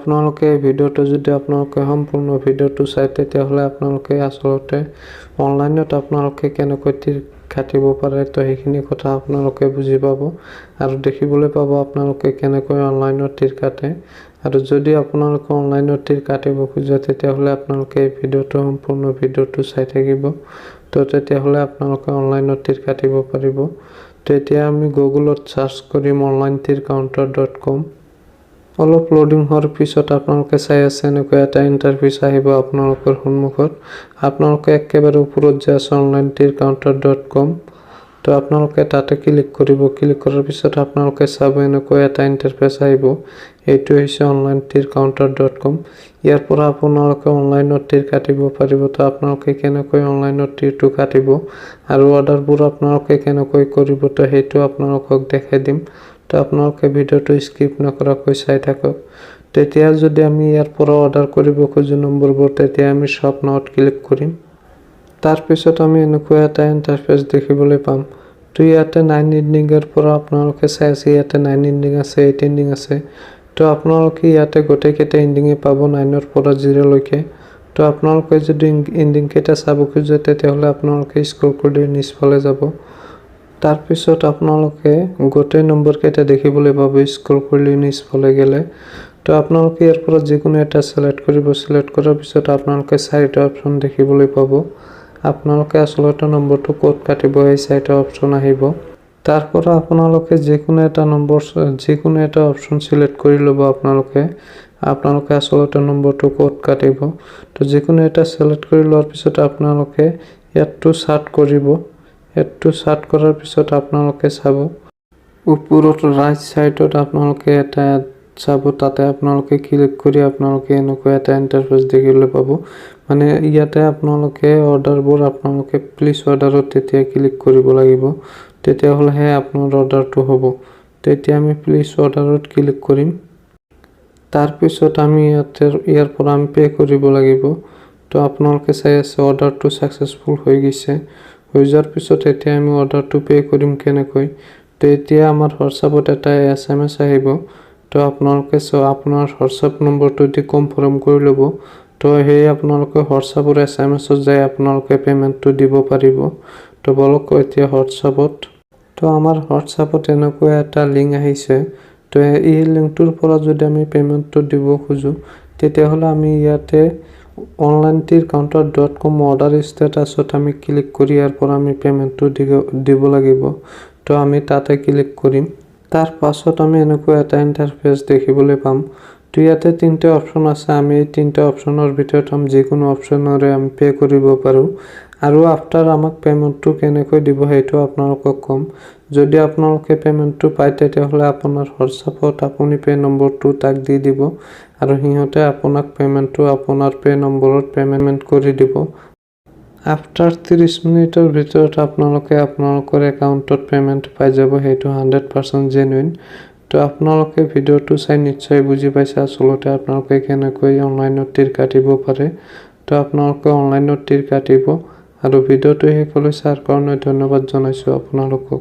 আপোনালোকে ভিডিওটো যদি আপোনালোকে সম্পূৰ্ণ ভিডিওটো চাই তেতিয়াহ'লে আপোনালোকে আসলতে অনলাইনত আপোনালোকে কেনেকৈ তীৰ কাটিব পাৰে তো সেইখিনি কথা আপোনালোকে বুজি পাব আৰু দেখিবলৈ পাব আপোনালোকে কেনেকৈ অনলাইনত তীৰ কাটে আৰু যদি আপোনালোকে অনলাইনত তীৰ কাটিব খোজে তেতিয়াহ'লে আপোনালোকে এই ভিডিওটো সম্পূৰ্ণ ভিডিওটো চাই থাকিব তো তেতিয়াহ'লে আপোনালোকে অনলাইনত তীৰ কাটিব পাৰিব। তো এতিয়া আমি গুগলত সাৰ্চ কৰিম onlinetircounter.com। অলপ লোডিং হোৱাৰ পিছত আপোনালোকে চাই আছে এনেকৈ এটা ইণ্টাৰফেচ আহিব আপোনালোকৰ সন্মুখত। আপোনালোকে একেবাৰে ওপৰত যে আছে onlinetircounter.com তো আপোনালোকে তাতে ক্লিক কৰিব। ক্লিক কৰাৰ পিছত আপোনালোকে চাব এনেকৈ এটা ইণ্টাৰফেচ আহিব। এইটো হৈছে onlinetircounter.com। ইয়াৰ পৰা আপোনালোকে অনলাইনত তীৰ কাটিব পাৰিব। তো আপোনালোকে কেনেকৈ অনলাইনত তীৰটো কাটিব আৰু অৰ্ডাৰবোৰ আপোনালোকে কেনেকৈ কৰিব তো সেইটো আপোনালোকক দেখাই দিম। তো আপোনালোকে ভিডিওটো স্কিপ নকৰাকৈ চাই থাকক। তেতিয়া যদি আমি ইয়াৰ পৰা অৰ্ডাৰ কৰিব খোজো নম্বৰবোৰ তেতিয়া আমি শপ নাওত ক্লিক কৰিম। তাৰ পিছত আমি এনেকৈ এটা ইণ্টাৰফেচ দেখিবলৈ পাম। তো ইয়াতে 9 এণ্ডিঙৰ পৰা আপোনালোকে চাই আছে ইয়াতে 9 এণ্ডিং আছে 8 এণ্ডিং আছে। তো আপোনালোকে ইয়াতে গোটেইকেইটা এণ্ডিঙে পাব 9ৰ পৰা 0 লৈকে। তো আপোনালোকে যদি এণ্ডিং কেইটা চাব খোজে তেতিয়াহ'লে আপোনালোকে স্ক্ৰল কৰি নিচফালে যাব। তাৰ পিছত আপোনালোকে গোটেই নম্বৰ কেইটা দেখিবলৈ পাব স্ক্ৰল কৰি নিচফালে গ'লে। তো আপোনালোকে ইয়াৰ পৰা যিকোনো এটা সিলেক্ট কৰিব। সিলেক্ট কৰাৰ পিছত আপোনালোকে 4টা অপচন দেখিবলৈ পাব। আপোনালোকে আসলতে নম্বৰটো ক'ত কাটিব এই 4টা অপচন আহিব। তাৰ পৰা আপোনালোকে যিকোনো এটা অপচন সিলেক্ট কৰি ল'ব। আপোনালোকে আসলতে নম্বৰটো ক'ত কাটিব। তো যিকোনো এটা সিলেক্ট কৰি লোৱাৰ পিছত আপোনালোকে ইয়াতটো সাৰ্চ কৰিব। এডটো সাৰ্চ কৰাৰ পিছত আপোনালোকে চাব ওপৰত ৰাইট সাইডত আপোনালোকে এটা চাব তাতে আপোনালোকে ক্লিক কৰি আপোনালোকে এনেকৈ এটা ইণ্টাৰফেচ দেখিবলৈ পাব। মানে ইয়াতে আপোনালোকে অৰ্ডাৰবোৰ আপোনালোকে প্লিজ অৰ্ডাৰত তেতিয়া ক্লিক কৰিব লাগিব তেতিয়াহ'লেহে আপোনাৰ অৰ্ডাৰটো হ'ব। তেতিয়া আমি প্লিজ অৰ্ডাৰত ক্লিক কৰিম। তাৰ পিছত আমি ইয়াৰ পৰা আমি পে কৰিব লাগিব। তো আপোনালোকে চাই আছে অৰ্ডাৰটো সাকসেসফুল হৈ গৈছে। হৈ যোৱাৰ পিছত এতিয়া আমি অৰ্ডাৰটো পে কৰিম কেনেকৈ। তো এতিয়া আমাৰ হোৱাটছআপত এটা SMS আহিব। তো আপোনালোকে আপোনাৰ হোৱাটছআপ নম্বৰটো দি কনফাৰ্ম কৰি ল'ব। তো সেই আপোনালোকে হোৱাটছআপৰ SMS-ত যাই আপোনালোকে পেমেন্টটো দিব পাৰিব। তো বলক এতিয়া হোৱাটছআপত তো আমাৰ হোৱাটছআপত এনেকৈ এটা লিংক আহিছে। তো এই লিংকটোৰ পৰা যদি আমি পেমেন্টটো দিব খোজো তেতিয়াহ'লে আমি ইয়াতে onlinetircounter.com অৰ্ডাৰ ষ্টেটাছত আমি ক্লিক কৰি ইয়াৰ পৰা আমি পেমেন্টটো দিব লাগিব। তো আমি তাতে ক্লিক কৰিম। তাৰ পাছত আমি এনেকৈ এটা ইণ্টাৰফেচ দেখিবলৈ পাম। তো ইয়াতে 3টা অপচন আছে। আমি এই 3টা অপচনৰ ভিতৰত যিকোনো অপচনৰে আমি পে কৰিব পাৰোঁ আৰু আফটাৰ আমাক পেমেন্টটো কেনেকৈ দিব সেইটো আপোনালোকক কম। যদি আপোনালোকে পেমেন্টটো পায় তেতিয়াহ'লে আপোনাৰ হোৱাটছআপত আপুনি পে নম্বৰটো তাক দি দিব আৰু সিহঁতে আপোনাক পেমেন্টটো আপোনাৰ পে নম্বৰত পেমেন্ট কৰি দিব। আফটাৰ 30 মিনিটৰ ভিতৰত আপোনালোকৰ একাউণ্টত পেমেন্ট পাই যাব। সেইটো 100% জেনুইন। তো আপোনালোকে ভিডিওটো চাই নিশ্চয় বুজি পাইছে আসলতে আপোনালোকে কেনেকৈ অনলাইনত তীৰ কাটিব পাৰে। তো আপোনালোকে অনলাইনত তীৰ কাটিব আৰু ভিডিওটো শেষলৈ চাৰ কাৰণে ধন্যবাদ জনাইছোঁ আপোনালোকক।